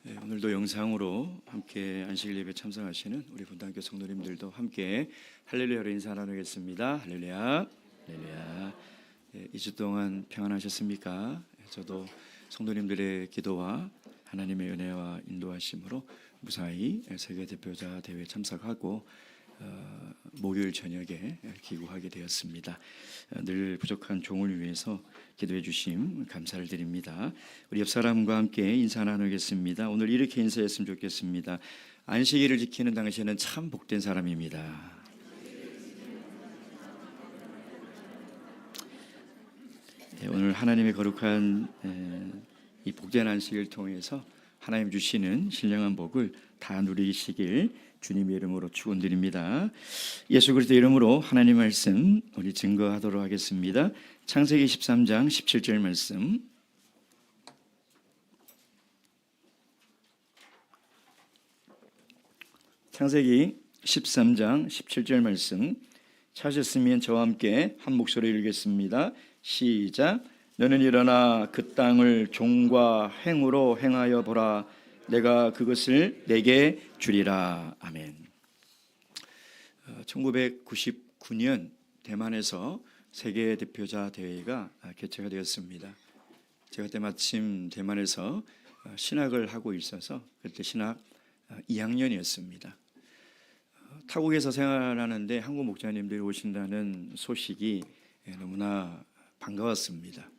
오늘도 영상으로 함께 안식일 예배 참석하시는 우리 분당교 성도님들도 함께 할렐루야로 인사 나누겠습니다. 할렐루야, 할렐루야. 2주 동안 평안하셨습니까? 저도 성도님들의 기도와 하나님의 은혜와 인도하심으로 무사히 세계 대표자 대회에 참석하고 목요일 저녁에 귀국하게 되었습니다. 늘 부족한 종을 위해서 기도해 주심 감사를 드립니다. 우리 옆 사람과 함께 인사 나누겠습니다. 오늘 이렇게 인사했으면 좋겠습니다. 안식일을 지키는 당신은 참 복된 사람입니다. 오늘 하나님의 거룩한 이 복된 안식일을 통해서 하나님 주시는 신령한 복을 다 누리시길 주님의 이름으로 축원드립니다. 예수 그리스도 이름으로 하나님 말씀 우리 증거하도록 하겠습니다. 창세기 13장 17절 말씀. 창세기 13장 17절 말씀 찾으셨으면 저와 함께 한 목소리로 읽겠습니다. 시작. 너는 일어나 그 땅을 종과 행으로 행하여 보라. 내가 그것을 내게 주리라. 아멘. 1999년 대만에서 세계 대표자 대회가 개최가 되었습니다. 제가 그때 마침 대만에서 신학을 하고 있어서 그때 신학 2학년이었습니다. 타국에서 생활하는데 한국 목자님들이 오신다는 소식이 너무나 반가웠습니다.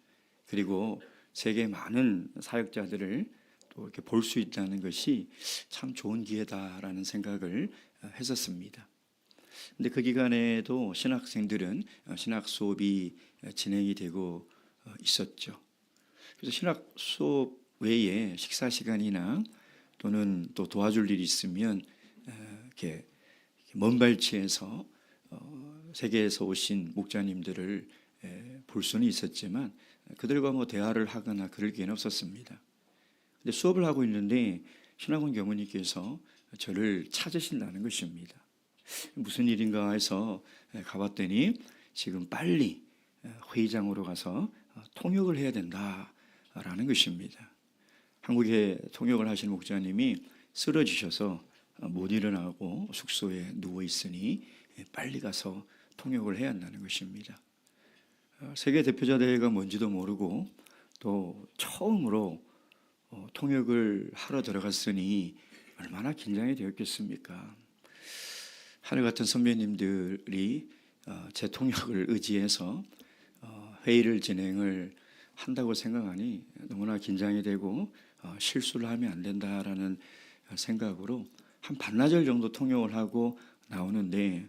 그리고 세계 많은 사역자들을 또 이렇게 볼 수 있다는 것이 참 좋은 기회다라는 생각을 했었습니다. 근데 그 기간에도 신학생들은 신학 수업이 진행이 되고 있었죠. 그래서 신학 수업 외에 식사 시간이나 또는 또 도와줄 일이 있으면 이렇게 먼 발치에서 세계에서 오신 목자님들을 볼 수는 있었지만 그들과 대화를 하거나 그럴 기회는 없었습니다. 근데 수업을 하고 있는데 신학원 교무님께서 저를 찾으신다는 것입니다. 무슨 일인가 해서 가봤더니 지금 빨리 회의장으로 가서 통역을 해야 된다라는 것입니다. 한국에 통역을 하시는 목자님이 쓰러지셔서 못 일어나고 숙소에 누워 있으니 빨리 가서 통역을 해야 한다는 것입니다. 세계 대표자 대회가 뭔지도 모르고 또 처음으로 통역을 하러 들어갔으니 얼마나 긴장이 되었겠습니까? 하늘 같은 선배님들이 제 통역을 의지해서 회의를 진행을 한다고 생각하니 너무나 긴장이 되고 실수를 하면 안 된다라는 생각으로 한 반나절 정도 통역을 하고 나오는데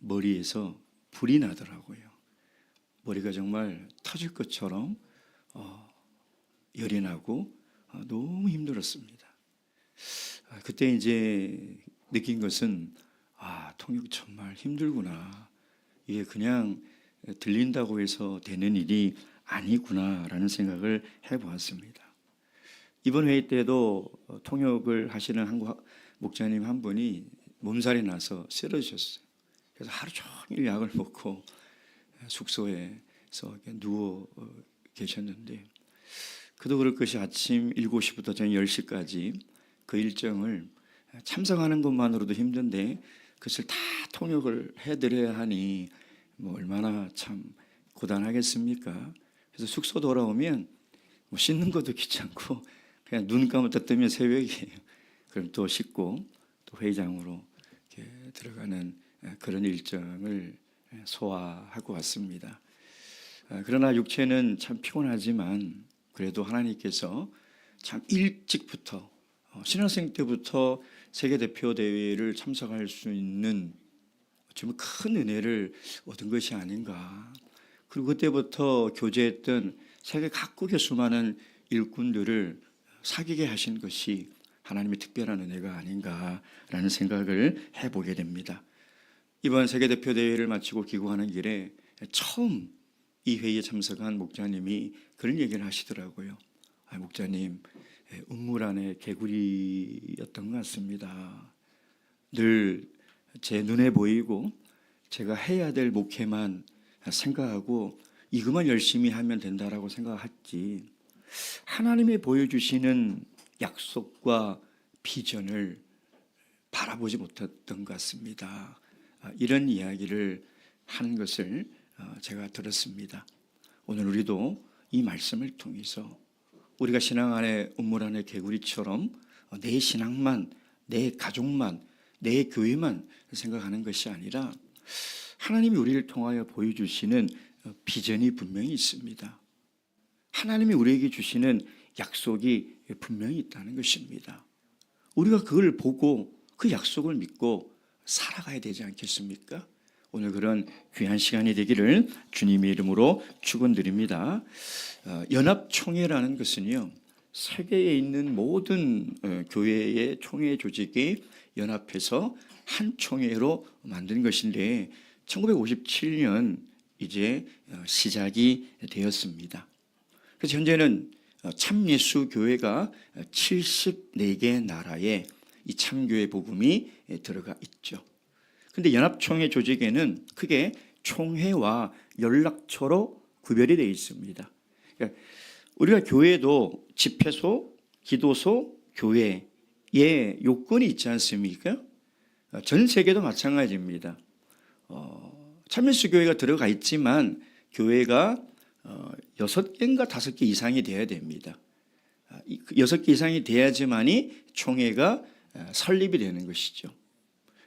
머리에서 불이 나더라고요. 머리가 정말 터질 것처럼 열이 나고 너무 힘들었습니다. 그때 이제 느낀 것은 통역 정말 힘들구나. 이게 그냥 들린다고 해서 되는 일이 아니구나라는 생각을 해보았습니다. 이번 회의 때도 통역을 하시는 한국 목자님 한 분이 몸살이 나서 쓰러지셨어요. 그래서 하루 종일 약을 먹고 숙소에서 누워 계셨는데 그도 그럴 것이 아침 7시부터 저녁 10시까지 그 일정을 참석하는 것만으로도 힘든데 그것을 다 통역을 해드려야 하니 얼마나 참 고단하겠습니까? 그래서 숙소 돌아오면 씻는 것도 귀찮고 그냥 눈 감았다 뜨면 새벽이에요. 그럼 또 씻고 또 회의장으로 이렇게 들어가는 그런 일정을 소화하고 왔습니다. 그러나 육체는 참 피곤하지만 그래도 하나님께서 참 일찍부터 신학생 때부터 세계대표 대회를 참석할 수 있는 정말 큰 은혜를 얻은 것이 아닌가. 그리고 그때부터 교제했던 세계 각국의 수많은 일꾼들을 사귀게 하신 것이 하나님의 특별한 은혜가 아닌가라는 생각을 해보게 됩니다. 이번 세계대표 대회를 마치고 귀국하는 길에 처음 이 회의에 참석한 목자님이 그런 얘기를 하시더라고요. 목자님, 운물 안에 개구리였던 것 같습니다. 늘 제 눈에 보이고 제가 해야 될 목회만 생각하고 이것만 열심히 하면 된다라고 생각했지 하나님이 보여주시는 약속과 비전을 바라보지 못했던 것 같습니다. 이런 이야기를 하는 것을 제가 들었습니다. 오늘 우리도 이 말씀을 통해서 우리가 신앙 안에 우물 안에 개구리처럼 내 신앙만, 내 가족만, 내 교회만 생각하는 것이 아니라 하나님이 우리를 통하여 보여주시는 비전이 분명히 있습니다. 하나님이 우리에게 주시는 약속이 분명히 있다는 것입니다. 우리가 그걸 보고 그 약속을 믿고 살아가야 되지 않겠습니까? 오늘 그런 귀한 시간이 되기를 주님의 이름으로 축원드립니다. 연합총회라는 것은요, 세계에 있는 모든 교회의 총회 조직이 연합해서 한 총회로 만든 것인데 1957년 이제 시작이 되었습니다. 그래서 현재는 참예수 교회가 74개 나라에 이 참교회 복음이 들어가 있죠. 그런데 연합총회 조직에는 크게 총회와 연락처로 구별이 되어 있습니다. 그러니까 우리가 교회도 집회소, 기도소, 교회의 요건이 있지 않습니까? 전 세계도 마찬가지입니다. 참예수 교회가 들어가 있지만 교회가 6개인가 5개 이상이 돼야 됩니다. 6개 이상이 돼야지만이 총회가 설립이 되는 것이죠.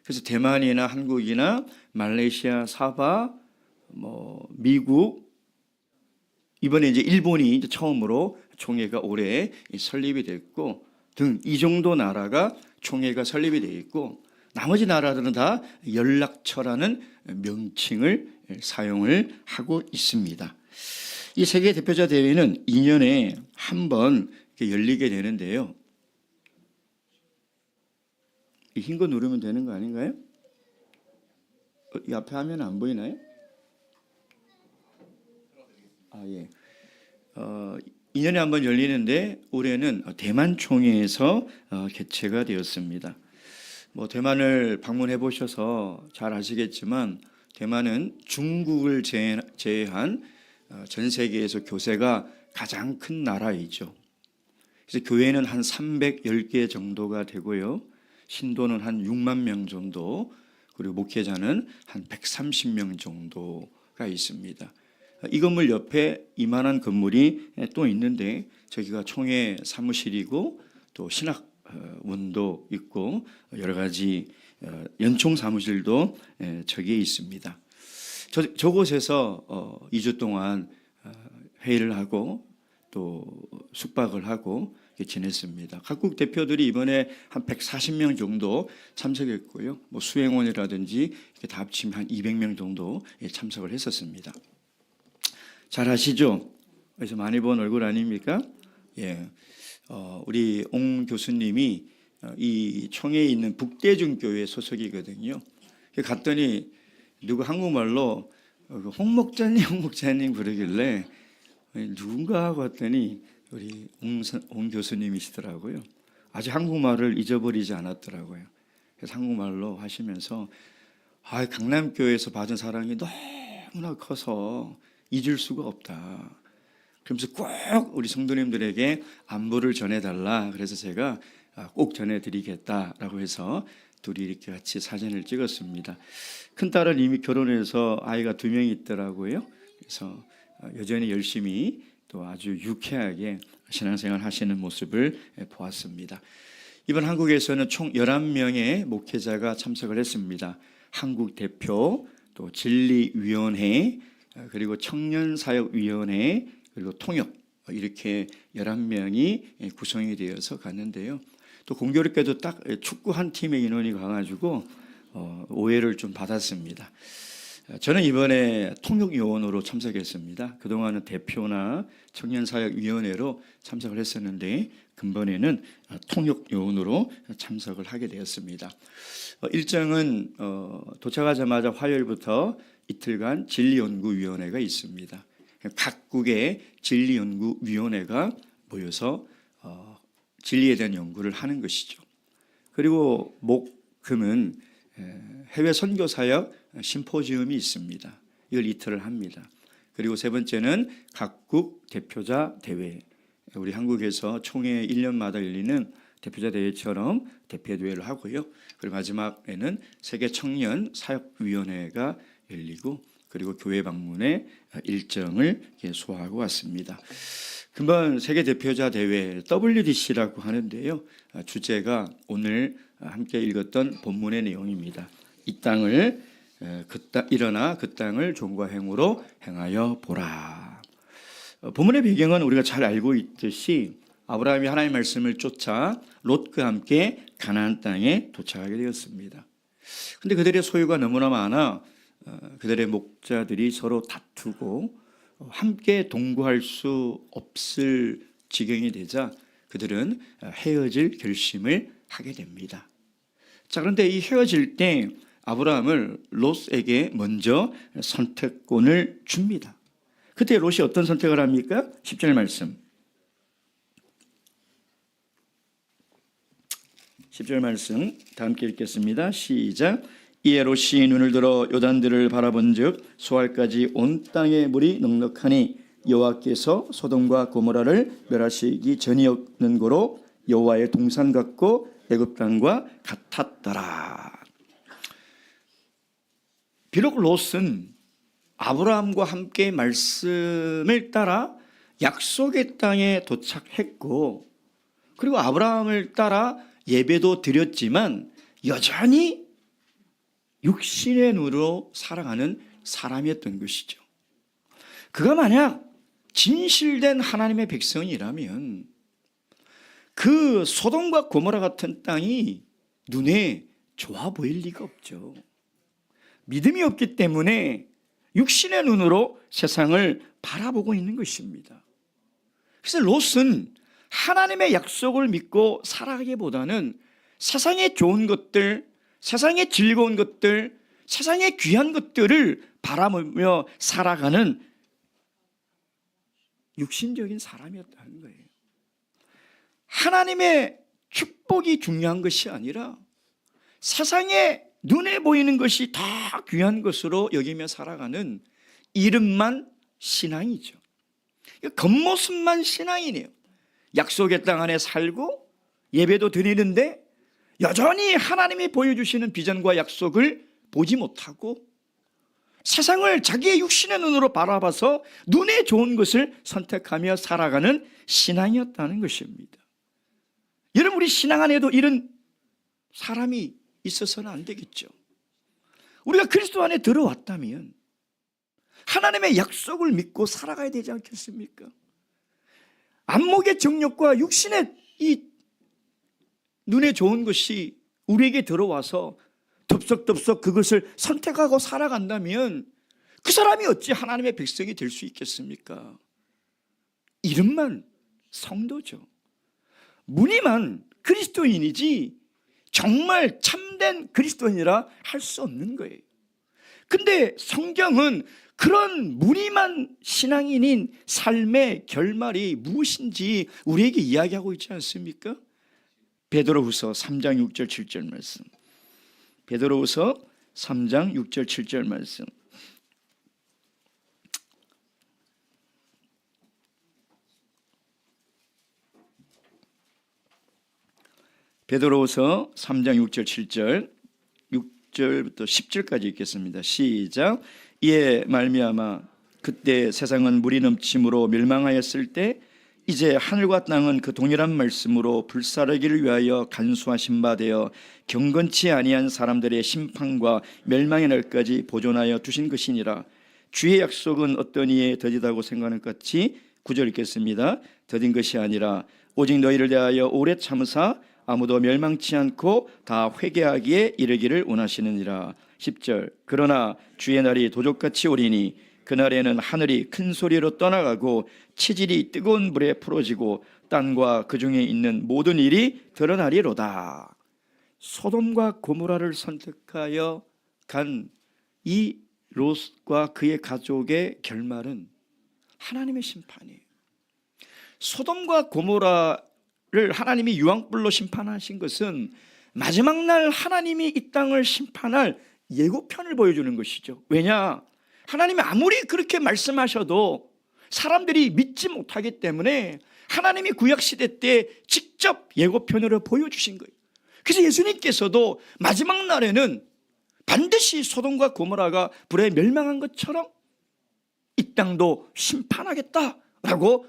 그래서 대만이나 한국이나 말레이시아, 사바, 미국, 이번에 이제 일본이 이제 처음으로 총회가 올해 설립이 됐고 등 이 정도 나라가 총회가 설립이 되어 있고 나머지 나라들은 다 연락처라는 명칭을 사용을 하고 있습니다. 이 세계 대표자 대회는 2년에 한 번 열리게 되는데요. 이 흰 거 누르면 되는 거 아닌가요? 이 앞에 화면 안 보이나요? 예. 2년에 한 번 열리는데 올해는 대만 총회에서 개최가 되었습니다. 대만을 방문해 보셔서 잘 아시겠지만 대만은 중국을 제외한 전 세계에서 교세가 가장 큰 나라이죠. 그래서 교회는 한 310개 정도가 되고요. 신도는 한 6만 명 정도, 그리고 목회자는 한 130명 정도가 있습니다. 이 건물 옆에 이만한 건물이 또 있는데 저기가 총회 사무실이고 또 신학원도 있고 여러 가지 연총 사무실도 저기에 있습니다. 저곳에서 2주 동안 회의를 하고 또 숙박을 하고 지냈습니다. 각국 대표들이 이번에 한 140명 정도 참석했고요. 수행원이라든지 이렇게 다 합치면 한 200명 정도 참석을 했었습니다. 잘 아시죠? 그래서 많이 본 얼굴 아닙니까? 예, 우리 옹 교수님이 이 총회에 있는 북대중교회 소속이거든요. 갔더니 누구 한국말로 홍 목자님 부르길래 누군가 하고 왔더니 우리 옹 교수님이시더라고요. 아직 한국말을 잊어버리지 않았더라고요. 그래서 한국말로 하시면서 강남교회에서 받은 사랑이 너무나 커서 잊을 수가 없다. 그러면서 꼭 우리 성도님들에게 안부를 전해달라. 그래서 제가 꼭 전해드리겠다라고 해서 둘이 이렇게 같이 사진을 찍었습니다. 큰딸은 이미 결혼해서 아이가 2명이 있더라고요. 그래서 여전히 열심히 또 아주 유쾌하게 신앙생활 하시는 모습을 보았습니다. 이번 한국에서는 총 11명의 목회자가 참석을 했습니다. 한국 대표, 또 진리위원회, 그리고 청년사역위원회, 그리고 통역, 이렇게 11명이 구성이 되어서 갔는데요. 또 공교롭게도 딱 축구 한 팀의 인원이 가가지고 오해를 좀 받았습니다. 저는 이번에 통역요원으로 참석했습니다. 그동안은 대표나 청년사역위원회로 참석을 했었는데 근본에는 통역요원으로 참석을 하게 되었습니다. 일정은 도착하자마자 화요일부터 이틀간 진리연구위원회가 있습니다. 각국의 진리연구위원회가 모여서 진리에 대한 연구를 하는 것이죠. 그리고 목, 금은 해외 선교사역 심포지움이 있습니다. 이걸 이틀을 합니다. 그리고 세 번째는 각국 대표자 대회, 우리 한국에서 총회 1년마다 열리는 대표자 대회처럼 대표 대회를 하고요. 그리고 마지막에는 세계 청년 사역위원회가 열리고 그리고 교회 방문의 일정을 소화하고 왔습니다. 금번 세계 대표자 대회 WDC라고 하는데요. 주제가 오늘 함께 읽었던 본문의 내용입니다. 이 땅을 일어나 그 땅을 종과 행으로 행하여 보라. 본문의 배경은 우리가 잘 알고 있듯이 아브라함이 하나님의 말씀을 쫓아 롯과 함께 가나안 땅에 도착하게 되었습니다. 그런데 그들의 소유가 너무나 많아 그들의 목자들이 서로 다투고 함께 동거할 수 없을 지경이 되자 그들은 헤어질 결심을 하게 됩니다. 자, 그런데 이 헤어질 때 아브라함을 롯에게 먼저 선택권을 줍니다. 그때 롯이 어떤 선택을 합니까? 10절 말씀. 10절 말씀 다 함께 읽겠습니다. 시작. 이에 롯이 눈을 들어 요단들을 바라본즉 소알까지 온 땅에 물이 넉넉하니 여호와께서 소돔과 고모라를 멸하시기 전이었는 고로 여호와의 동산 같고 애굽 땅과 같았더라. 비록 롯은 아브라함과 함께 말씀을 따라 약속의 땅에 도착했고 그리고 아브라함을 따라 예배도 드렸지만 여전히 육신의 눈으로 살아가는 사람이었던 것이죠. 그가 만약 진실된 하나님의 백성이라면 그 소돔과 고모라 같은 땅이 눈에 좋아 보일 리가 없죠. 믿음이 없기 때문에 육신의 눈으로 세상을 바라보고 있는 것입니다. 그래서 롯은 하나님의 약속을 믿고 살아가기보다는 세상의 좋은 것들, 세상의 즐거운 것들, 세상의 귀한 것들을 바라보며 살아가는 육신적인 사람이었다는 거예요. 하나님의 축복이 중요한 것이 아니라 세상에 눈에 보이는 것이 다 귀한 것으로 여기며 살아가는 이름만 신앙이죠. 겉모습만 신앙이네요. 약속의 땅 안에 살고 예배도 드리는데 여전히 하나님이 보여주시는 비전과 약속을 보지 못하고 세상을 자기의 육신의 눈으로 바라봐서 눈에 좋은 것을 선택하며 살아가는 신앙이었다는 것입니다. 여러분, 우리 신앙 안에도 이런 사람이 있어서는 안 되겠죠. 우리가 그리스도 안에 들어왔다면 하나님의 약속을 믿고 살아가야 되지 않겠습니까? 안목의 정욕과 육신의 이 눈에 좋은 것이 우리에게 들어와서 덥석덥석 그것을 선택하고 살아간다면 그 사람이 어찌 하나님의 백성이 될 수 있겠습니까? 이름만 성도죠. 무늬만 그리스도인이지 정말 참된 그리스도인이라 할 수 없는 거예요. 근데 성경은 그런 무늬만 신앙인인 삶의 결말이 무엇인지 우리에게 이야기하고 있지 않습니까? 베드로후서 3장 6절 7절 말씀. 베드로후서 3장 6절 7절 말씀. 베드로후서 3장 6절 7절 6절부터 10절까지 읽겠습니다. 시작. 이에 말미암아 그때 세상은 물이 넘침으로 멸망하였을 때 이제 하늘과 땅은 그 동일한 말씀으로 불사르기를 위하여 간수하신 바 되어 경건치 아니한 사람들의 심판과 멸망의 날까지 보존하여 두신 것이니라. 주의 약속은 어떤 이에 더디다고 생각하는 것 같이 9절 읽겠습니다. 더딘 것이 아니라 오직 너희를 대하여 오래 참으사 아무도 멸망치 않고 다 회개하기에 이르기를 원하시느니라. 10절. 그러나 주의 날이 도적같이 오리니 그날에는 하늘이 큰 소리로 떠나가고 치질이 뜨거운 불에 풀어지고 땅과 그 중에 있는 모든 일이 드러나리로다. 소돔과 고모라를 선택하여 간 이 롯과 그의 가족의 결말은 하나님의 심판이에요. 소돔과 고모라를 하나님이 유황불로 심판하신 것은 마지막 날 하나님이 이 땅을 심판할 예고편을 보여주는 것이죠. 왜냐? 하나님이 아무리 그렇게 말씀하셔도 사람들이 믿지 못하기 때문에 하나님이 구약시대 때 직접 예고편으로 보여주신 거예요. 그래서 예수님께서도 마지막 날에는 반드시 소돔과 고모라가 불에 멸망한 것처럼 이 땅도 심판하겠다라고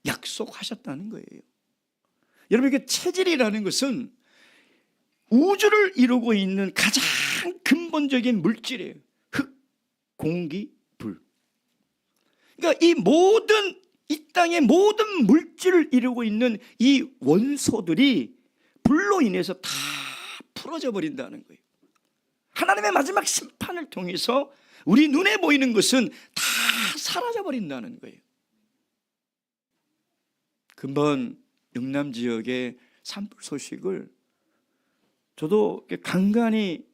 약속하셨다는 거예요. 여러분, 이게 체질이라는 것은 우주를 이루고 있는 가장 근본적인 물질이에요. 흙, 공기, 불. 그러니까 이 땅의 모든 물질을 이루고 있는 이 원소들이 불로 인해서 다 풀어져 버린다는 거예요. 하나님의 마지막 심판을 통해서 우리 눈에 보이는 것은 다 사라져 버린다는 거예요. 금번 영남 지역의 산불 소식을 저도 간간히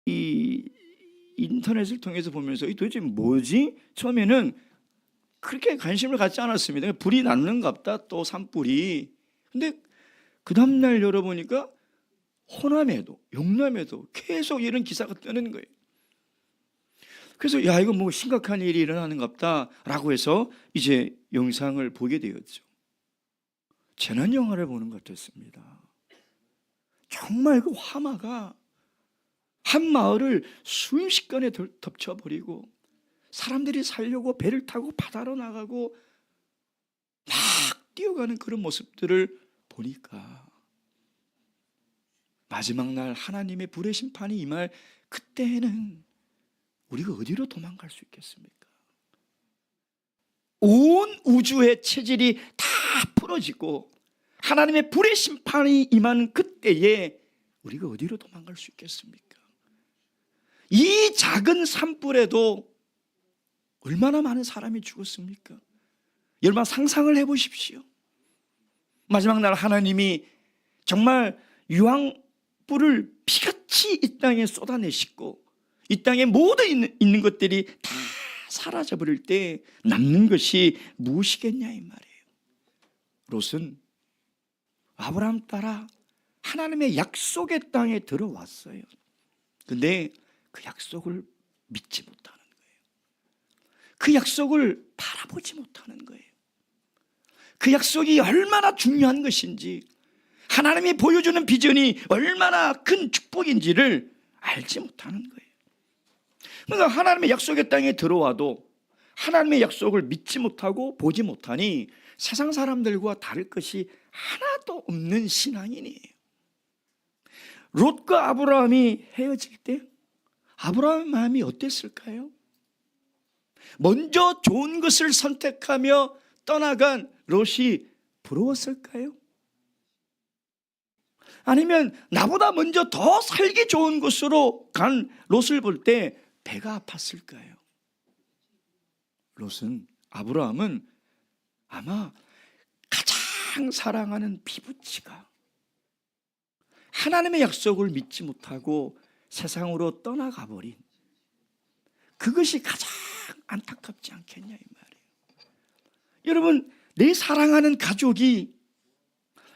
이 인터넷을 통해서 보면서 이 도대체 뭐지? 처음에는 그렇게 관심을 갖지 않았습니다. 불이 났는갑다, 또 산불이. 근데 그 다음날 열어보니까 호남에도 영남에도 계속 이런 기사가 뜨는 거예요. 그래서 야, 이거 뭐 심각한 일이 일어나는갑다라고 해서 이제 영상을 보게 되었죠. 재난 영화를 보는 것 같았습니다. 정말 그 화마가 한 마을을 순식간에 덮쳐버리고 사람들이 살려고 배를 타고 바다로 나가고 막 뛰어가는 그런 모습들을 보니까 마지막 날 하나님의 불의 심판이 임할 그때에는 우리가 어디로 도망갈 수 있겠습니까? 온 우주의 체질이 다 풀어지고 하나님의 불의 심판이 임하는 그때에 우리가 어디로 도망갈 수 있겠습니까? 이 작은 산불에도 얼마나 많은 사람이 죽었습니까? 여러분, 상상을 해보십시오. 마지막 날 하나님이 정말 유황불을 피같이 이 땅에 쏟아내시고 이 땅에 모든 있는 것들이 다 사라져버릴 때 남는 것이 무엇이겠냐 이 말이에요. 롯은 아브라함 따라 하나님의 약속의 땅에 들어왔어요. 근데 그 약속을 믿지 못하는 거예요. 그 약속을 바라보지 못하는 거예요. 그 약속이 얼마나 중요한 것인지, 하나님이 보여주는 비전이 얼마나 큰 축복인지를 알지 못하는 거예요. 그러니까 하나님의 약속의 땅에 들어와도 하나님의 약속을 믿지 못하고 보지 못하니 세상 사람들과 다를 것이 하나도 없는 신앙인이에요. 롯과 아브라함이 헤어질 때 아브라함의 마음이 어땠을까요? 먼저 좋은 것을 선택하며 떠나간 롯이 부러웠을까요? 아니면 나보다 먼저 더 살기 좋은 곳으로 간 롯을 볼 때 배가 아팠을까요? 아브라함은 아마 가장 사랑하는 피부치가 하나님의 약속을 믿지 못하고 세상으로 떠나가 버린 그것이 가장 안타깝지 않겠냐 이 말이에요. 여러분, 내 사랑하는 가족이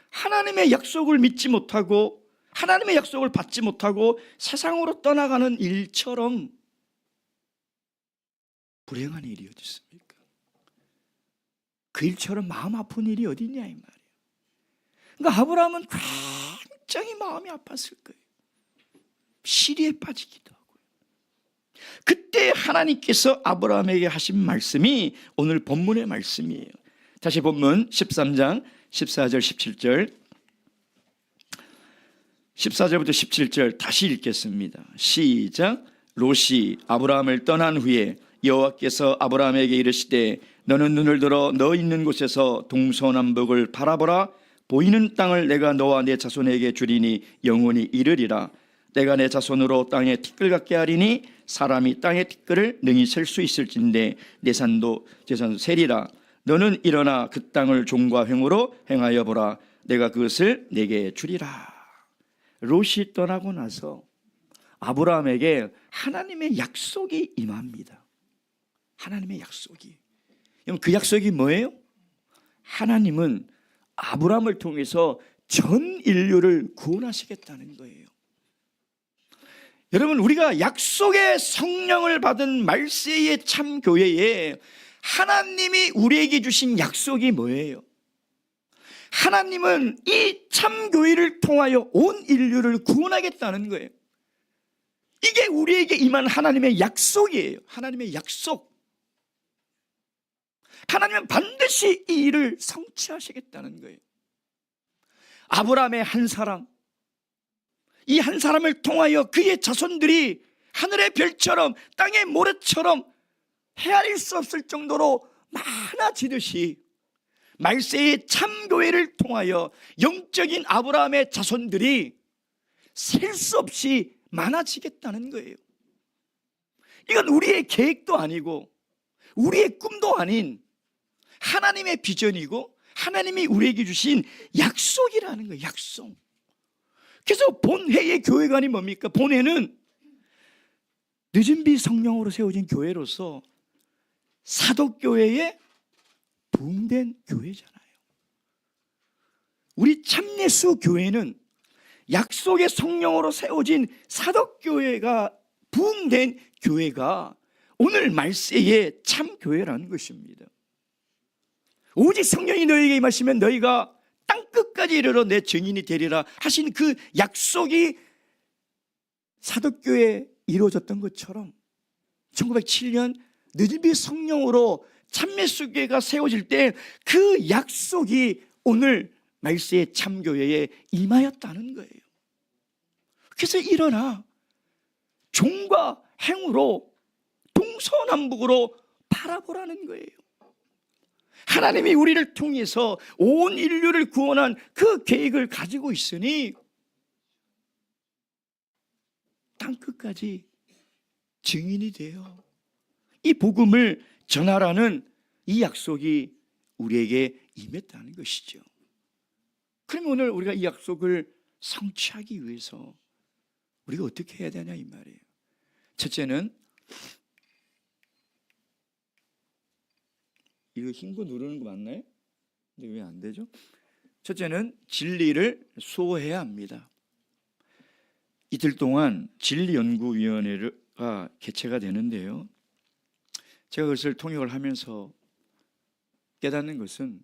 하나님의 약속을 믿지 못하고 하나님의 약속을 받지 못하고 세상으로 떠나가는 일처럼 불행한 일이 어디 있습니까? 그 일처럼 마음 아픈 일이 어디 있냐 이 말이에요. 그러니까 아브라함은 굉장히 마음이 아팠을 거예요. 시리에 빠지기도 하고요. 그때 하나님께서 아브라함에게 하신 말씀이 오늘 본문의 말씀이에요. 다시 본문 13장 14절 17절 14절부터 17절 다시 읽겠습니다. 시작. 롯이 아브라함을 떠난 후에 여호와께서 아브라함에게 이르시되 너는 눈을 들어 너 있는 곳에서 동서남북을 바라보라. 보이는 땅을 내가 너와 내 자손에게 주리니 영원히 이르리라. 내가 내 자손으로 땅에 티끌 같게 하리니 사람이 땅의 티끌을 능히 셀 수 있을진데 내 산도 재산도 세리라. 너는 일어나 그 땅을 종과 횡으로 행하여 보라. 내가 그것을 내게 주리라. 롯이 떠나고 나서 아브라함에게 하나님의 약속이 임합니다. 하나님의 약속이. 그 약속이 뭐예요? 하나님은 아브라함을 통해서 전 인류를 구원하시겠다는 거예요. 여러분, 우리가 약속의 성령을 받은 말세의 참 교회에 하나님이 우리에게 주신 약속이 뭐예요? 하나님은 이 참교회를 통하여 온 인류를 구원하겠다는 거예요. 이게 우리에게 임한 하나님의 약속이에요. 하나님의 약속. 하나님은 반드시 이 일을 성취하시겠다는 거예요. 아브라함의 한 사람, 이 한 사람을 통하여 그의 자손들이 하늘의 별처럼 땅의 모래처럼 헤아릴 수 없을 정도로 많아지듯이 말세의 참교회를 통하여 영적인 아브라함의 자손들이 셀 수 없이 많아지겠다는 거예요. 이건 우리의 계획도 아니고 우리의 꿈도 아닌 하나님의 비전이고 하나님이 우리에게 주신 약속이라는 거예요. 약속. 그래서 본회의 교회관이 뭡니까? 본회는 늦은비 성령으로 세워진 교회로서 사도교회의 부흥된 교회잖아요. 우리 참예수 교회는 약속의 성령으로 세워진 사도교회가 부흥된 교회가 오늘 말세의 참교회라는 것입니다. 오직 성령이 너희에게 임하시면 너희가 땅끝까지 이르러 내 증인이 되리라 하신 그 약속이 사도교회에 이루어졌던 것처럼 1907년 늦은비 성령으로 참예수교회가 세워질 때 그 약속이 오늘 말세의 참교회에 임하였다는 거예요. 그래서 일어나 종과 행으로 동서남북으로 바라보라는 거예요. 하나님이 우리를 통해서 온 인류를 구원한 그 계획을 가지고 있으니 땅끝까지 증인이 되어 이 복음을 전하라는 이 약속이 우리에게 임했다는 것이죠. 그러면 오늘 우리가 이 약속을 성취하기 위해서 우리가 어떻게 해야 되냐 이 말이에요. 첫째는 이거 흰 거 누르는 거 맞나요? 근데 왜 안 되죠? 첫째는 진리를 수호해야 합니다. 이틀 동안 진리연구위원회가 개최가 되는데요, 제가 그것을 통역을 하면서 깨닫는 것은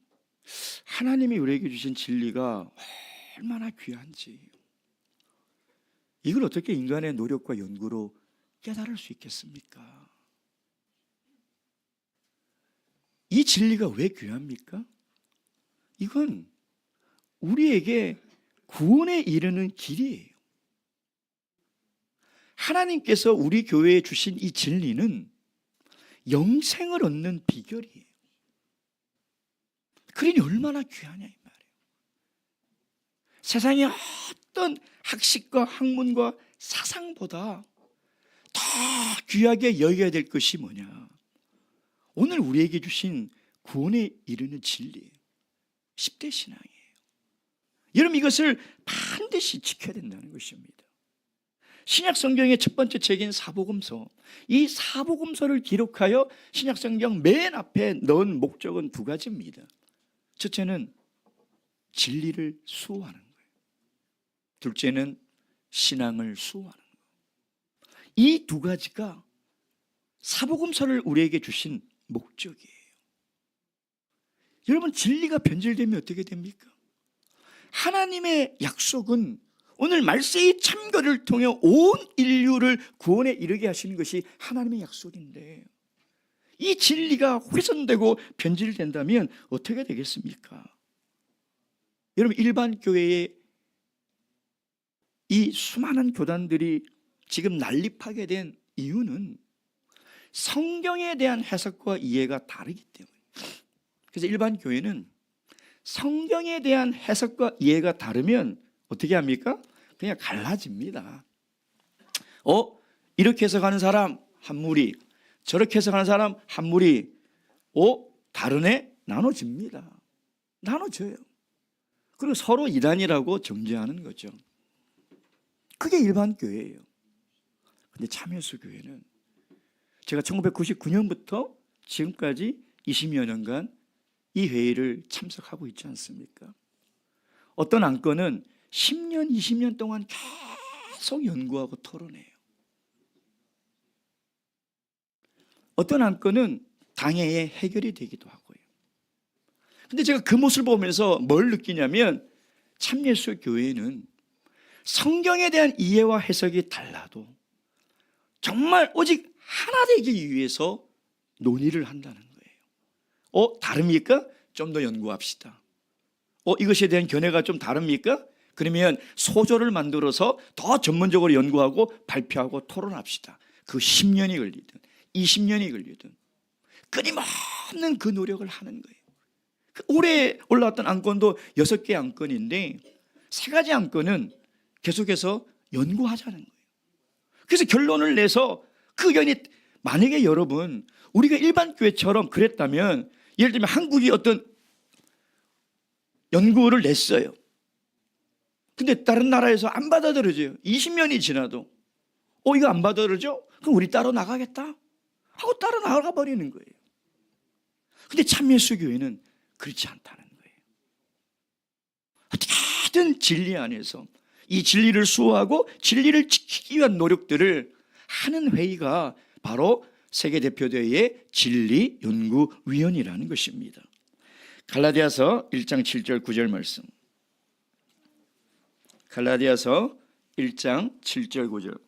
하나님이 우리에게 주신 진리가 얼마나 귀한지, 이걸 어떻게 인간의 노력과 연구로 깨달을 수 있겠습니까? 이 진리가 왜 귀합니까? 이건 우리에게 구원에 이르는 길이에요. 하나님께서 우리 교회에 주신 이 진리는 영생을 얻는 비결이에요. 그러니 얼마나 귀하냐 이 말이에요. 세상의 어떤 학식과 학문과 사상보다 더 귀하게 여겨야 될 것이 뭐냐? 오늘 우리에게 주신 구원에 이르는 진리예요. 10대 신앙이에요. 여러분, 이것을 반드시 지켜야 된다는 것입니다. 신약 성경의 첫 번째 책인 사복음서, 이 사복음서를 기록하여 신약 성경 맨 앞에 넣은 목적은 두 가지입니다. 첫째는 진리를 수호하는 거예요. 둘째는 신앙을 수호하는 거예요. 이 두 가지가 사복음서를 우리에게 주신 목적이에요. 여러분, 진리가 변질되면 어떻게 됩니까? 하나님의 약속은 오늘 말세의 참교를 통해 온 인류를 구원에 이르게 하시는 것이 하나님의 약속인데, 이 진리가 훼손되고 변질된다면 어떻게 되겠습니까? 여러분, 일반 교회에 이 수많은 교단들이 지금 난립하게 된 이유는 성경에 대한 해석과 이해가 다르기 때문에. 그래서 일반 교회는 성경에 대한 해석과 이해가 다르면 어떻게 합니까? 그냥 갈라집니다. 이렇게 해석하는 사람 한 무리, 저렇게 해석하는 사람 한 무리, 다르네? 나눠집니다. 나눠져요. 그리고 서로 이단이라고 정죄하는 거죠. 그게 일반 교회예요. 근데 참여수 교회는 제가 1999년부터 지금까지 20여 년간 이 회의를 참석하고 있지 않습니까? 어떤 안건은 10년, 20년 동안 계속 연구하고 토론해요. 어떤 안건은 당회에 해결이 되기도 하고요. 근데 제가 그 모습을 보면서 뭘 느끼냐면 참예수 교회는 성경에 대한 이해와 해석이 달라도 정말 오직 하나 되기 위해서 논의를 한다는 거예요. 다릅니까? 좀 더 연구합시다. 이것에 대한 견해가 좀 다릅니까? 그러면 소조를 만들어서 더 전문적으로 연구하고 발표하고 토론합시다. 그 10년이 걸리든 20년이 걸리든 끊임없는 그 노력을 하는 거예요. 올해 올라왔던 안건도 6개 안건인데 3가지 안건은 계속해서 연구하자는 거예요. 그래서 결론을 내서 그 의견이, 만약에 여러분 우리가 일반 교회처럼 그랬다면, 예를 들면 한국이 어떤 연구를 냈어요. 근데 다른 나라에서 안 받아들여져요. 20년이 지나도 이거 안 받아들여져? 그럼 우리 따로 나가겠다 하고 따로 나가 버리는 거예요. 근데 참예수 교회는 그렇지 않다는 거예요. 어떻게든 진리 안에서 이 진리를 수호하고 진리를 지키기 위한 노력들을 하는 회의가 바로 세계대표대회의 진리연구위원이라는 것입니다. 갈라디아서 1장 7절 9절 말씀. 갈라디아서 1장 7절 9절.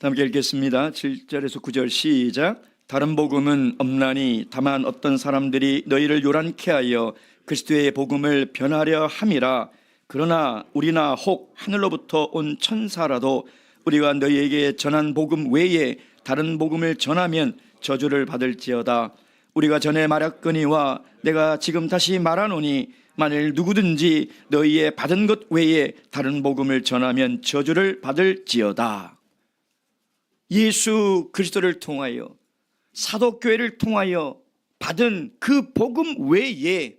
함께 읽겠습니다. 7절에서 9절 시작. 다른 복음은 없나니 다만 어떤 사람들이 너희를 요란케 하여 그리스도의 복음을 변하려 함이라. 그러나 우리나 혹 하늘로부터 온 천사라도 우리가 너희에게 전한 복음 외에 다른 복음을 전하면 저주를 받을지어다. 우리가 전에 말했거니와 내가 지금 다시 말하노니 만일 누구든지 너희의 받은 것 외에 다른 복음을 전하면 저주를 받을지어다. 예수 그리스도를 통하여 사도교회를 통하여 받은 그 복음 외에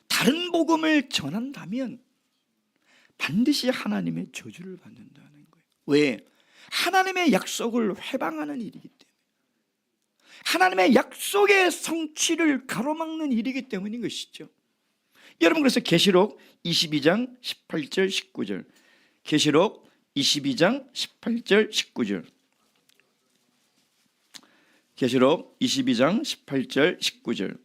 다른 복음을 전한다면 반드시 하나님의 저주를 받는다는 거예요. 왜? 하나님의 약속을 회방하는 일이기 때문에, 하나님의 약속의 성취를 가로막는 일이기 때문인 것이죠. 여러분, 그래서 계시록 22장 18절 19절, 계시록 22장 18절 19절, 계시록 22장 18절 19절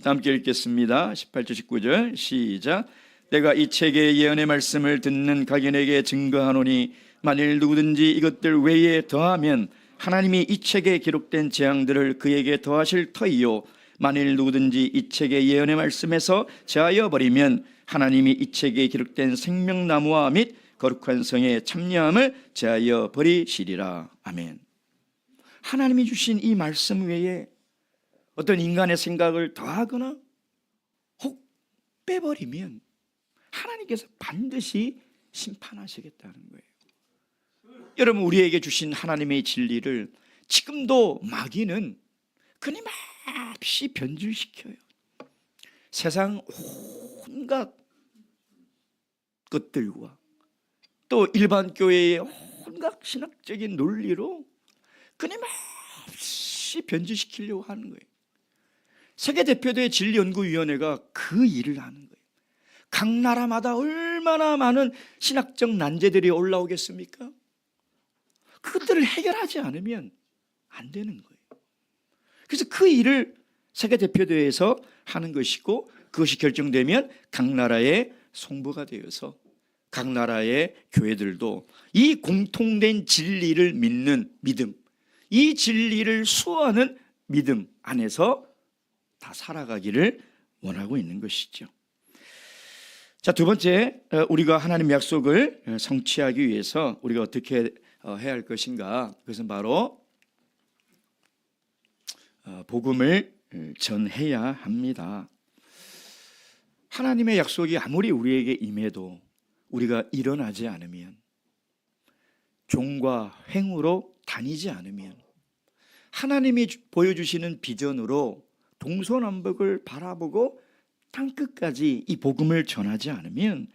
함께 읽겠습니다. 18절 19절 시작. 내가 이 책의 예언의 말씀을 듣는 각인에게 증거하노니 만일 누구든지 이것들 외에 더하면 하나님이 이 책에 기록된 재앙들을 그에게 더하실 터이요 만일 누구든지 이 책의 예언의 말씀에서 제하여 버리면 하나님이 이 책에 기록된 생명나무와 및 거룩한 성의 참여함을 제하여 버리시리라. 아멘. 하나님이 주신 이 말씀 외에 어떤 인간의 생각을 더하거나 혹 빼버리면 하나님께서 반드시 심판하시겠다는 거예요. 여러분, 우리에게 주신 하나님의 진리를 지금도 마귀는 끊임없이 변질시켜요. 세상 온갖 것들과 또 일반 교회의 온갖 신학적인 논리로 끊임없이 변질시키려고 하는 거예요. 세계대표대회 진리연구위원회가 그 일을 하는 거예요. 각 나라마다 얼마나 많은 신학적 난제들이 올라오겠습니까? 그것들을 해결하지 않으면 안 되는 거예요. 그래서 그 일을 세계대표대회에서 하는 것이고, 그것이 결정되면 각 나라의 송부가 되어서 각 나라의 교회들도 이 공통된 진리를 믿는 믿음, 이 진리를 수호하는 믿음 안에서 다 살아가기를 원하고 있는 것이죠. 자, 두 번째, 우리가 하나님 약속을 성취하기 위해서 우리가 어떻게 해야 할 것인가? 그것은 바로 복음을 전해야 합니다. 하나님의 약속이 아무리 우리에게 임해도 우리가 일어나지 않으면, 종과 행으로 다니지 않으면, 하나님이 보여주시는 비전으로 동서남북을 바라보고 땅끝까지 이 복음을 전하지 않으면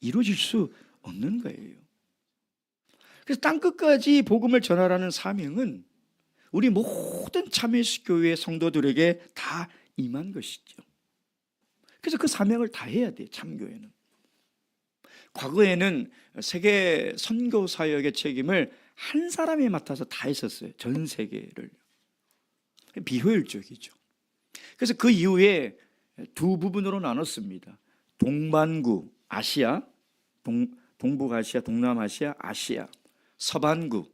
이루어질 수 없는 거예요. 그래서 땅끝까지 복음을 전하라는 사명은 우리 모든 참예수 교회 성도들에게 다 임한 것이죠. 그래서 그 사명을 다 해야 돼요. 참교회는. 과거에는 세계 선교 사역의 책임을 한 사람이 맡아서 다 했었어요. 전 세계를. 비효율적이죠. 그래서 그 이후에 두 부분으로 나눴습니다. 동반구 아시아, 동북아시아, 동남아시아, 아시아, 서반구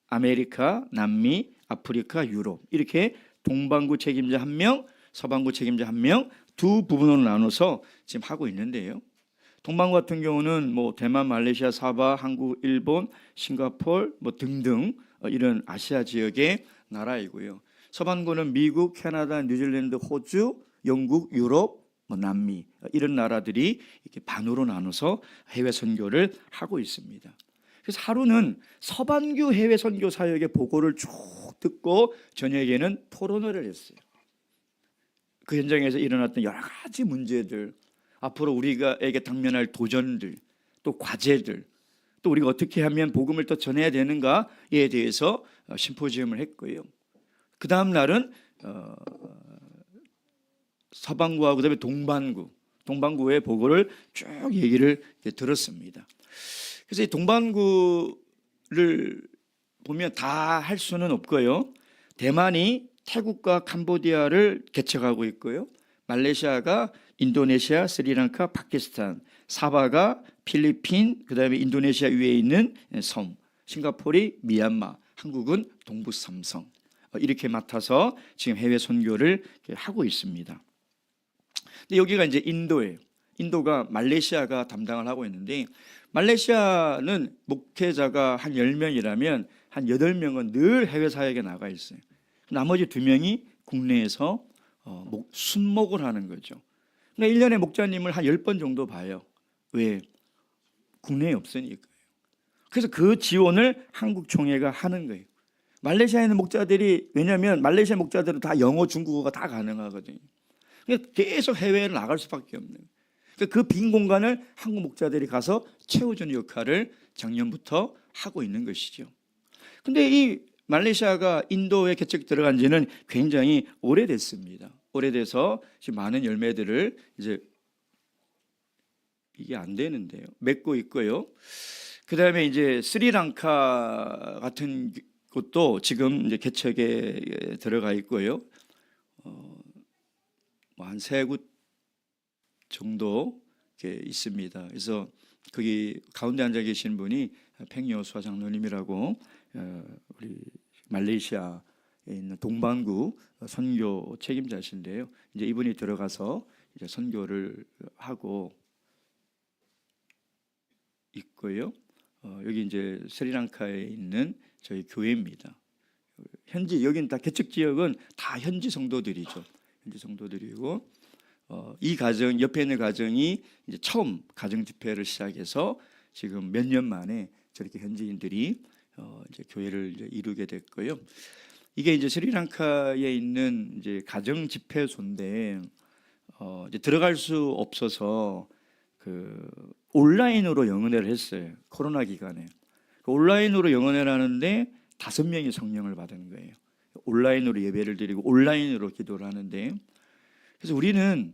아메리카, 남미, 아프리카, 유럽, 이렇게 동반구 책임자 1명, 서반구 책임자 1명, 두 부분으로 나눠서 지금 하고 있는데요. 동반구 같은 경우는 뭐 대만, 말레이시아, 사바, 한국, 일본, 싱가포르 뭐 등등 이런 아시아 지역의 나라이고요. 서반구는 미국, 캐나다, 뉴질랜드, 호주, 영국, 유럽, 뭐 남미 이런 나라들이 이렇게 반으로 나눠서 해외 선교를 하고 있습니다. 그래서 하루는 서반구 해외 선교 사역의 보고를 쭉 듣고 저녁에는 토론회를 했어요. 그 현장에서 일어났던 여러 가지 문제들, 앞으로 우리가에게 당면할 도전들, 또 과제들, 또 우리가 어떻게 하면 복음을 더 전해야 되는가에 대해서 심포지엄을 했고요. 그 다음 날은 서반구하고 그다음에 동반구의 보고를 쭉 얘기를 들었습니다. 그래서 이 동반구를 보면 다 할 수는 없고요. 대만이 태국과 캄보디아를 개척하고 있고요. 말레이시아가 인도네시아, 스리랑카, 파키스탄, 사바가 필리핀, 그다음에 인도네시아 위에 있는 섬, 싱가포르이 미얀마, 한국은 동부 삼성 이렇게 맡아서 지금 해외 선교를 하고 있습니다. 근데 여기가 이제 인도예요. 인도가 말레이시아가 담당을 하고 있는데 말레이시아는 목회자가 한 10명이라면 한 8명은 늘 해외 사역에 나가 있어요. 나머지 2명이 국내에서 순목을 하는 거죠. 그러니까 1년에 목자님을 한 10번 정도 봐요. 왜? 국내에 없으니까요. 그래서 그 지원을 한국총회가 하는 거예요. 말레이시아에 있는 목자들이, 왜냐하면 말레이시아 목자들은 다 영어, 중국어가 다 가능하거든요. 그러니까 계속 해외에 나갈 수밖에 없는 거예요. 그러니까 그 빈 공간을 한국 목자들이 가서 채워주는 역할을 작년부터 하고 있는 것이죠. 근데 이 말레이시아가 인도에 개척 들어간 지는 굉장히 오래됐습니다. 오래돼서 지금 많은 열매들을 이제 이게 안 되는데요. 맺고 있고요. 그 다음에 이제 스리랑카 같은 곳도 지금 이제 개척에 들어가 있고요. 한 3곳 정도 있습니다. 그래서 거기 가운데 앉아 계신 분이 팽여수아 장로님이라고 우리 말레이시아에 있는 동반구 선교 책임자신데요. 이제 이분이 들어가서 이제 선교를 하고 있고요. 여기 이제 스리랑카에 있는 저희 교회입니다. 현지 여기는 다 개척 지역은 다 현지 성도들이죠. 현지 성도들이고 이 가정 옆에 있는 가정이 이제 처음 가정 집회를 시작해서 지금 몇 년 만에 저렇게 현지인들이 이제 교회를 이제 이루게 됐고요. 이게 이제 스리랑카에 있는 이제 가정 집회소인데 이제 들어갈 수 없어서 그 온라인으로 영언회를 했어요. 코로나 기간에 온라인으로 영언회를 하는데 5명이 성령을 받은 거예요. 온라인으로 예배를 드리고 온라인으로 기도를 하는데, 그래서 우리는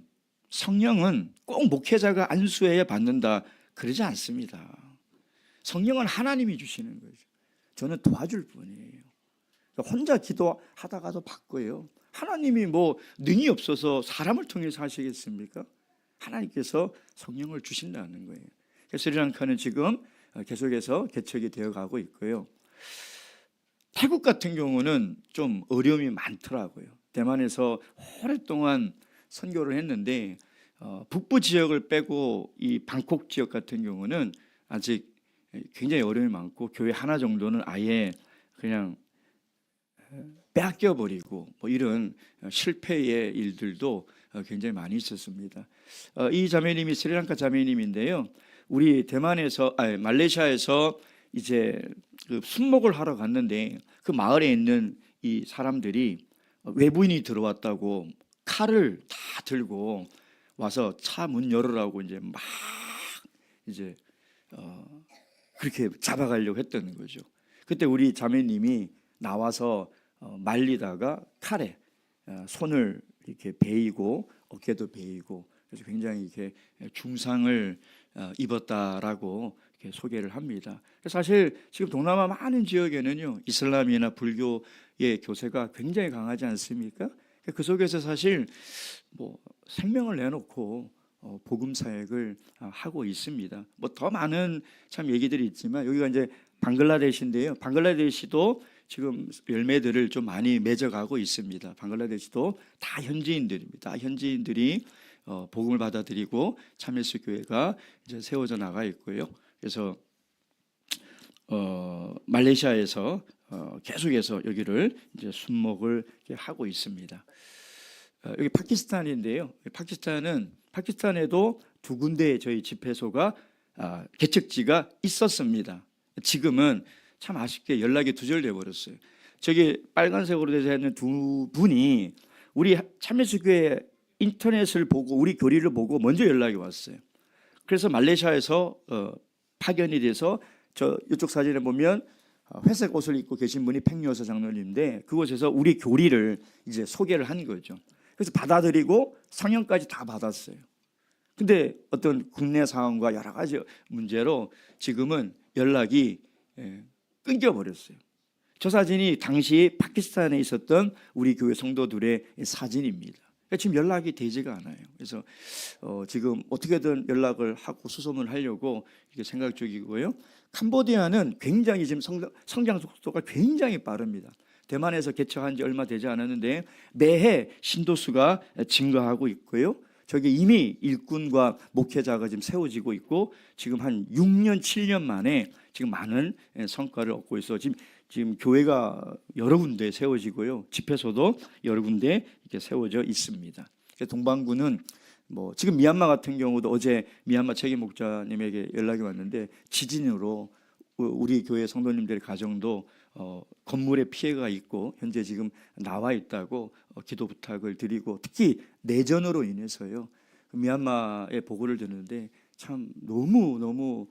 성령은 꼭 목회자가 안수해야 받는다 그러지 않습니다. 성령은 하나님이 주시는 거죠. 저는 도와줄 뿐이에요. 혼자 기도하다가도 받고요. 하나님이 뭐 능이 없어서 사람을 통해서 하시겠습니까? 하나님께서 성령을 주신다는 거예요. 스리랑카는 지금 계속해서 개척이 되어가고 있고요. 태국 같은 경우는 좀 어려움이 많더라고요. 대만에서 오랫동안 선교를 했는데 북부 지역을 빼고 이 방콕 지역 같은 경우는 아직 굉장히 어려움이 많고 교회 하나 정도는 아예 그냥 빼앗겨 버리고 뭐 이런 실패의 일들도 굉장히 많이 있었습니다. 이 자매님이 스리랑카 자매님인데요. 우리 말레이시아에서 이제 그 순목을 하러 갔는데 그 마을에 있는 이 사람들이 외부인이 들어왔다고 칼을 다 들고 와서 차 문 열으라고 이제 막 이제 그렇게 잡아가려고 했던 거죠. 그때 우리 자매님이 나와서 말리다가 칼에 손을 이렇게 베이고 어깨도 베이고 그래서 굉장히 이렇게 중상을 입었다라고 이렇게 소개를 합니다. 사실 지금 동남아 많은 지역에는요 이슬람이나 불교의 교세가 굉장히 강하지 않습니까? 그 속에서 사실 뭐 생명을 내놓고 복음 사역을 하고 있습니다. 뭐 더 많은 참 얘기들이 있지만 여기가 이제 방글라데시인데요. 방글라데시도 지금 열매들을 좀 많이 맺어가고 있습니다. 방글라데시도 다 현지인들입니다. 다 현지인들이 복음을 받아들이고 참예수 교회가 이제 세워져 나가 있고요. 그래서 말레이시아에서 계속해서 여기를 이제 순목을 하고 있습니다. 여기 파키스탄인데요. 파키스탄에도 두 군데 저희 집회소가 개척지가 있었습니다. 지금은 참 아쉽게 연락이 두절돼 버렸어요. 저기 빨간색으로 되어 있는 두 분이 우리 참예수교회 인터넷을 보고 우리 교리를 보고 먼저 연락이 왔어요. 그래서 말레이시아에서 파견이 돼서 이쪽 사진에 보면 회색 옷을 입고 계신 분이 팽요서 장로님인데 그곳에서 우리 교리를 이제 소개를 한 거죠. 그래서 받아들이고 상영까지 다 받았어요. 근데 어떤 국내 상황과 여러 가지 문제로 지금은 연락이 끊겨버렸어요. 저 사진이 당시 파키스탄에 있었던 우리 교회 성도들의 사진입니다. 지금 연락이 되지가 않아요. 그래서 지금 어떻게든 연락을 하고 수소문을 하려고 이게 생각 중이고요. 캄보디아는 굉장히 지금 성장 속도가 굉장히 빠릅니다. 대만에서 개척한 지 얼마 되지 않았는데 매해 신도수가 증가하고 있고요. 저기 이미 일꾼과 목회자가 지금 세워지고 있고 지금 한 6년, 7년 만에 지금 많은 성과를 얻고 있어. 지금 교회가 여러 군데 세워지고요. 집회소도 여러 군데 이렇게 세워져 있습니다. 동방구는 뭐 지금 미얀마 같은 경우도 어제 미얀마 책임 목자님에게 연락이 왔는데 지진으로 우리 교회 성도님들의 가정도 건물에 피해가 있고 현재 지금 나와 있다고 기도 부탁을 드리고 특히 내전으로 인해서요 미얀마의 보고를 듣는데 참 너무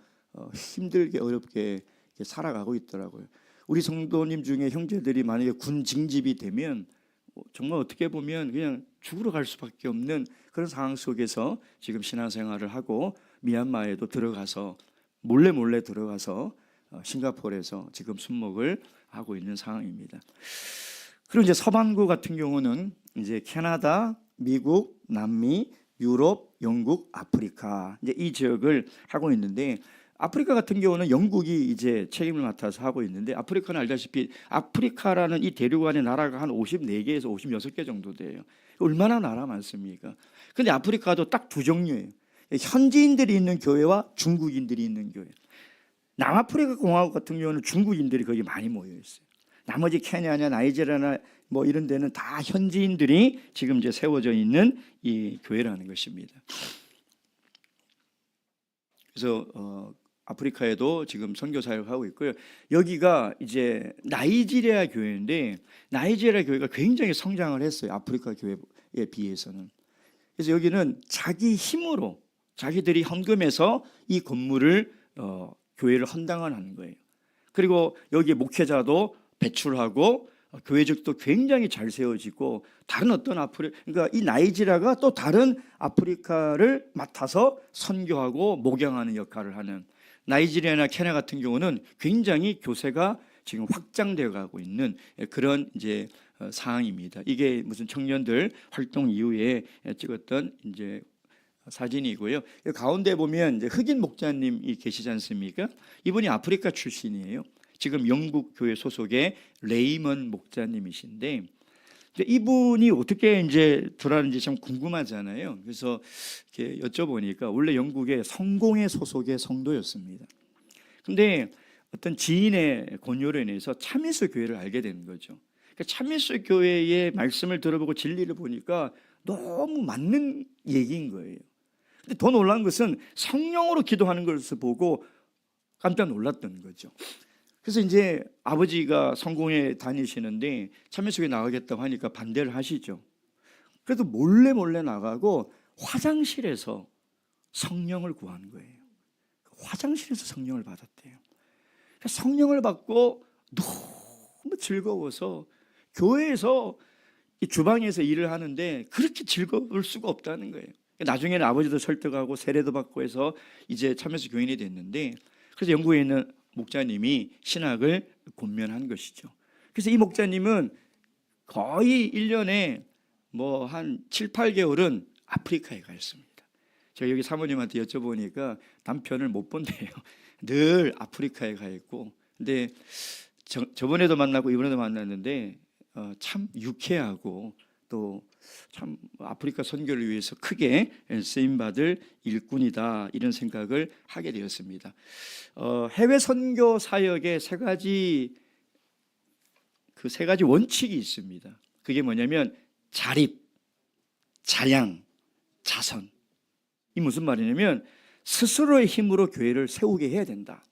힘들게 어렵게 살아가고 있더라고요. 우리 성도님 중에 형제들이 만약에 군 징집이 되면 정말 어떻게 보면 그냥 죽으러 갈 수밖에 없는 그런 상황 속에서 지금 신앙생활을 하고 미얀마에도 들어가서 몰래 들어가서 싱가포르에서 지금 순목을 하고 있는 상황입니다. 그리고 이제 서반구 같은 경우는 이제 캐나다, 미국, 남미, 유럽, 영국, 아프리카 이제 이 지역을 하고 있는데 아프리카 같은 경우는 영국이 이제 책임을 맡아서 하고 있는데 아프리카는 알다시피 아프리카라는 이 대륙 안에 나라가 한 54개에서 56개 정도 돼요. 얼마나 나라 많습니까? 근데 아프리카도 딱 두 종류예요. 현지인들이 있는 교회와 중국인들이 있는 교회. 남아프리카 공화국 같은 경우는 중국인들이 거기 많이 모여 있어요. 나머지 케냐냐 나이지리아나 뭐 이런 데는 다 현지인들이 지금 이제 세워져 있는 이 교회라는 것입니다. 그래서 아프리카에도 지금 선교 사역을 하고 있고요. 여기가 이제 나이지리아 교회인데 나이지리아 교회가 굉장히 성장을 했어요. 아프리카 교회에 비해서는. 그래서 여기는 자기 힘으로 자기들이 헌금해서 이 건물을 교회를 헌당을 하는 거예요. 그리고 여기 목회자도 배출하고 교회적도 굉장히 잘 세워지고 다른 어떤 그러니까 이 나이지리아가 또 다른 아프리카를 맡아서 선교하고 목양하는 역할을 하는 나이지리아나 케냐 같은 경우는 굉장히 교세가 지금 확장되어 가고 있는 그런 이제 상황입니다. 이게 무슨 청년들 활동 이후에 찍었던 이제 사진이고요. 가운데 보면 이제 흑인 목자님이 계시지 않습니까? 이분이 아프리카 출신이에요. 지금 영국 교회 소속의 레이먼 목자님이신데 이분이 어떻게 이제 들어왔는지 참 궁금하잖아요. 그래서 이렇게 여쭤보니까 원래 영국의 성공회 소속의 성도였습니다. 근데 어떤 지인의 권유로 인해서 참예수 교회를 알게 된 거죠. 그러니까 참예수 교회의 말씀을 들어보고 진리를 보니까 너무 맞는 얘기인 거예요. 근데 더 놀라운 것은 성령으로 기도하는 것을 보고 깜짝 놀랐던 거죠. 그래서 이제 아버지가 성공회 다니시는데 참여수교에 나가겠다고 하니까 반대를 하시죠. 그래도 몰래 나가고 화장실에서 성령을 구한 거예요. 화장실에서 성령을 받았대요. 성령을 받고 너무 즐거워서 교회에서 이 주방에서 일을 하는데 그렇게 즐거울 수가 없다는 거예요. 나중에는 아버지도 설득하고 세례도 받고 해서 이제 참여수 교인이 됐는데, 그래서 영국에 있는 목자님이 신학을 권면한 것이죠. 그래서 이 목자님은 거의 1년에 뭐 한 7, 8개월은 아프리카에 가 있습니다. 제가 여기 사모님한테 여쭤보니까 남편을 못 본대요. 늘 아프리카에 가 있고. 근데 저번에도 만나고 이번에도 만났는데 참 유쾌하고 또 참 아프리카 선교를 위해서 크게 쓰임받을 일꾼이다, 이런 생각을 하게 되었습니다. 해외 선교 사역에 세 가지 원칙이 있습니다. 그게 뭐냐면 자립, 자양, 자선. 이 무슨 말이냐면 스스로의 힘으로 교회를 세우게 해야 된다.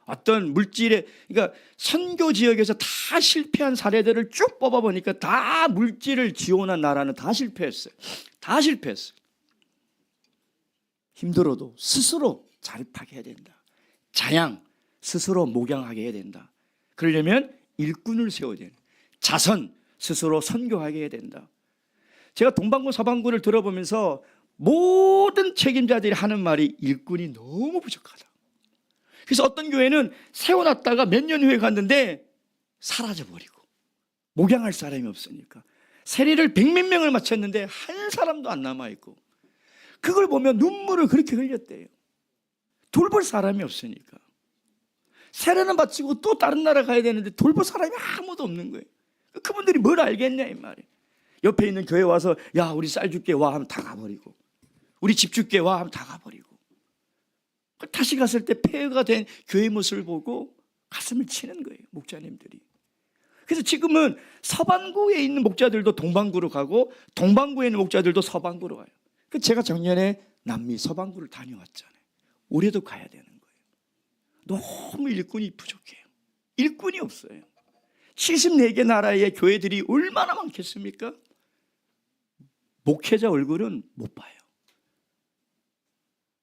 어떤 물질에, 그러니까 선교 지역에서 다 실패한 사례들을 쭉 뽑아보니까 다 물질을 지원한 나라는 다 실패했어요. 다 실패했어요. 힘들어도 스스로 자립하게 해야 된다. 자양, 스스로 목양하게 해야 된다. 그러려면 일꾼을 세워야 된다. 자선, 스스로 선교하게 해야 된다. 제가 동방구 서방구를 들어보면서 모든 책임자들이 하는 말이 일꾼이 너무 부족하다. 그래서 어떤 교회는 세워놨다가 몇 년 후에 갔는데 사라져버리고 목양할 사람이 없으니까 세례를 100몇 명을 마쳤는데 한 사람도 안 남아있고, 그걸 보면 눈물을 그렇게 흘렸대요. 돌볼 사람이 없으니까. 세례는 마치고 또 다른 나라 가야 되는데 돌볼 사람이 아무도 없는 거예요. 그분들이 뭘 알겠냐 이 말이에요. 옆에 있는 교회 와서 야 우리 쌀 줄게 와 하면 다 가버리고, 우리 집 줄게 와 하면 다 가버리고, 다시 갔을 때 폐허가 된 교회 모습을 보고 가슴을 치는 거예요, 목자님들이. 그래서 지금은 서반구에 있는 목자들도 동반구로 가고 동반구에 있는 목자들도 서반구로 가요. 제가 작년에 남미 서반구를 다녀왔잖아요. 올해도 가야 되는 거예요. 너무 일꾼이 부족해요. 일꾼이 없어요. 74개 나라의 교회들이 얼마나 많겠습니까? 목회자 얼굴은 못 봐요.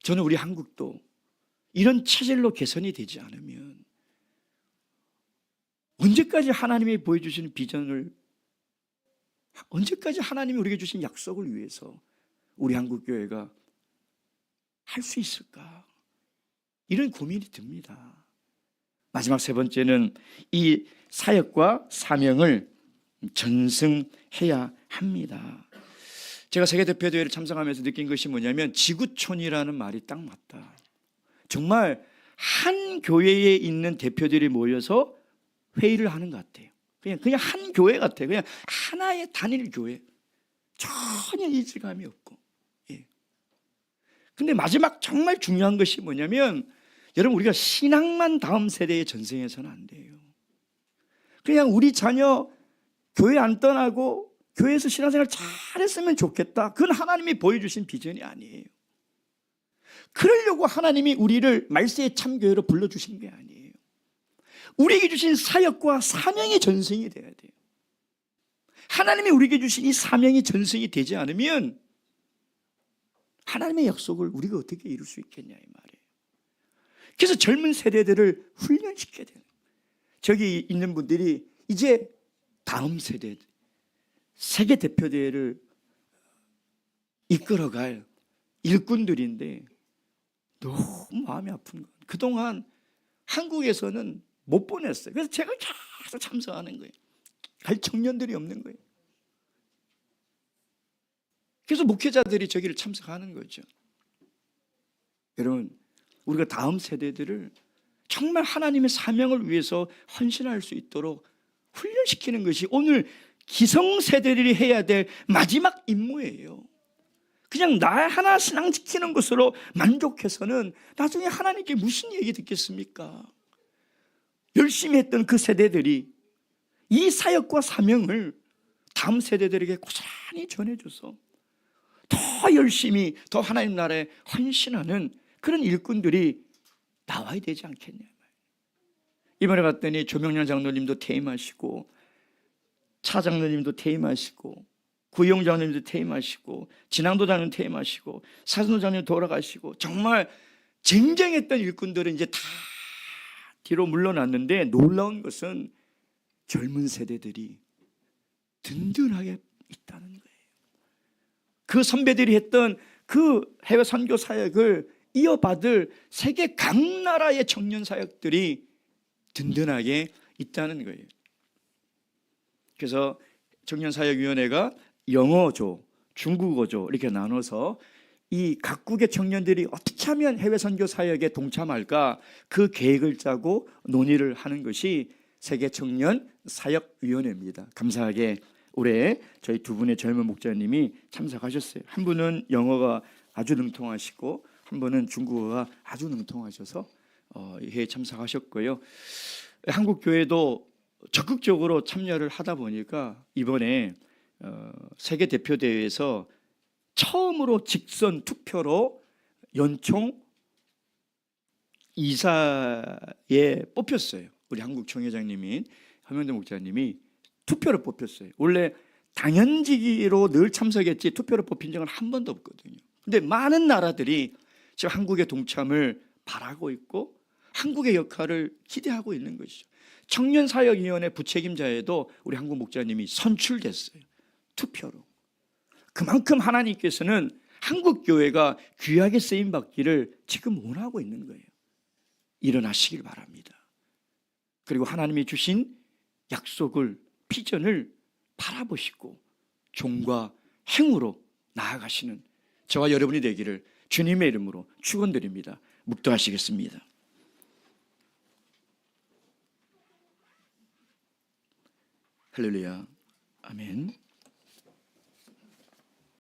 저는 우리 한국도 이런 체질로 개선이 되지 않으면 언제까지 하나님이 보여주시는 비전을, 언제까지 하나님이 우리에게 주신 약속을 위해서 우리 한국교회가 할 수 있을까, 이런 고민이 듭니다. 마지막 세 번째는 이 사역과 사명을 전승해야 합니다. 제가 세계대표대회를 참석하면서 느낀 것이 뭐냐면 지구촌이라는 말이 딱 맞다. 정말 한 교회에 있는 대표들이 모여서 회의를 하는 것 같아요. 그냥 한 교회 같아요. 그냥 하나의 단일 교회. 전혀 이질감이 없고. 예. 근데 마지막 정말 중요한 것이 뭐냐면, 여러분 우리가 신앙만 다음 세대에 전승해서는 안 돼요. 그냥 우리 자녀 교회 안 떠나고 교회에서 신앙생활 잘했으면 좋겠다. 그건 하나님이 보여주신 비전이 아니에요. 그러려고 하나님이 우리를 말세의 참교회로 불러주신 게 아니에요. 우리에게 주신 사역과 사명이 전승이 돼야 돼요. 하나님이 우리에게 주신 이 사명이 전승이 되지 않으면 하나님의 약속을 우리가 어떻게 이룰 수 있겠냐 이 말이에요. 그래서 젊은 세대들을 훈련시켜야 돼요. 저기 있는 분들이 이제 다음 세대 세계 대표대회를 이끌어갈 일꾼들인데 너무 마음이 아픈 건 그동안 한국에서는 못 보냈어요. 그래서 제가 계속 참석하는 거예요. 갈 청년들이 없는 거예요. 그래서 목회자들이 저기를 참석하는 거죠. 여러분 우리가 다음 세대들을 정말 하나님의 사명을 위해서 헌신할 수 있도록 훈련시키는 것이 오늘 기성세대들이 해야 될 마지막 임무예요. 그냥 나 하나 신앙 지키는 것으로 만족해서는 나중에 하나님께 무슨 얘기 듣겠습니까? 열심히 했던 그 세대들이 이 사역과 사명을 다음 세대들에게 고스란히 전해줘서 더 열심히 더 하나님 나라에 헌신하는 그런 일꾼들이 나와야 되지 않겠냐. 이번에 갔더니 조명렬 장로님도 퇴임하시고 차 장로님도 퇴임하시고 구용 장로님도 퇴임하시고 진앙도 장로님 퇴임하시고 사순도 장로님 돌아가시고 정말 쟁쟁했던 일꾼들은 이제 다 뒤로 물러났는데 놀라운 것은 젊은 세대들이 든든하게 있다는 거예요. 그 선배들이 했던 그 해외 선교 사역을 이어받을 세계 각 나라의 청년 사역들이 든든하게 있다는 거예요. 그래서 청년사역위원회가 영어조, 중국어조 이렇게 나눠서 이 각국의 청년들이 어떻게 하면 해외 선교 사역에 동참할까 그 계획을 짜고 논의를 하는 것이 세계 청년 사역위원회입니다. 감사하게 올해 저희 두 분의 젊은 목자님이 참석하셨어요. 한 분은 영어가 아주 능통하시고 한 분은 중국어가 아주 능통하셔서 이 회에 참석하셨고요. 한국 교회도 적극적으로 참여를 하다 보니까 이번에 세계 대표 대회에서 처음으로 직선 투표로 연총 이사에 뽑혔어요. 우리 한국 총회장님인 허명대 목사님이 투표를 뽑혔어요. 원래 당연직으로 늘 참석했지 투표를 뽑힌 적은 한 번도 없거든요. 근데 많은 나라들이 지금 한국의 동참을 바라고 있고 한국의 역할을 기대하고 있는 것이죠. 청년사역위원회 부책임자에도 우리 한국 목자님이 선출됐어요. 투표로. 그만큼 하나님께서는 한국 교회가 귀하게 쓰임받기를 지금 원하고 있는 거예요. 일어나시길 바랍니다. 그리고 하나님이 주신 약속을, 비전을 바라보시고 종과 행으로 나아가시는 저와 여러분이 되기를 주님의 이름으로 축원드립니다. 묵도하시겠습니다. 할렐루야. 아멘.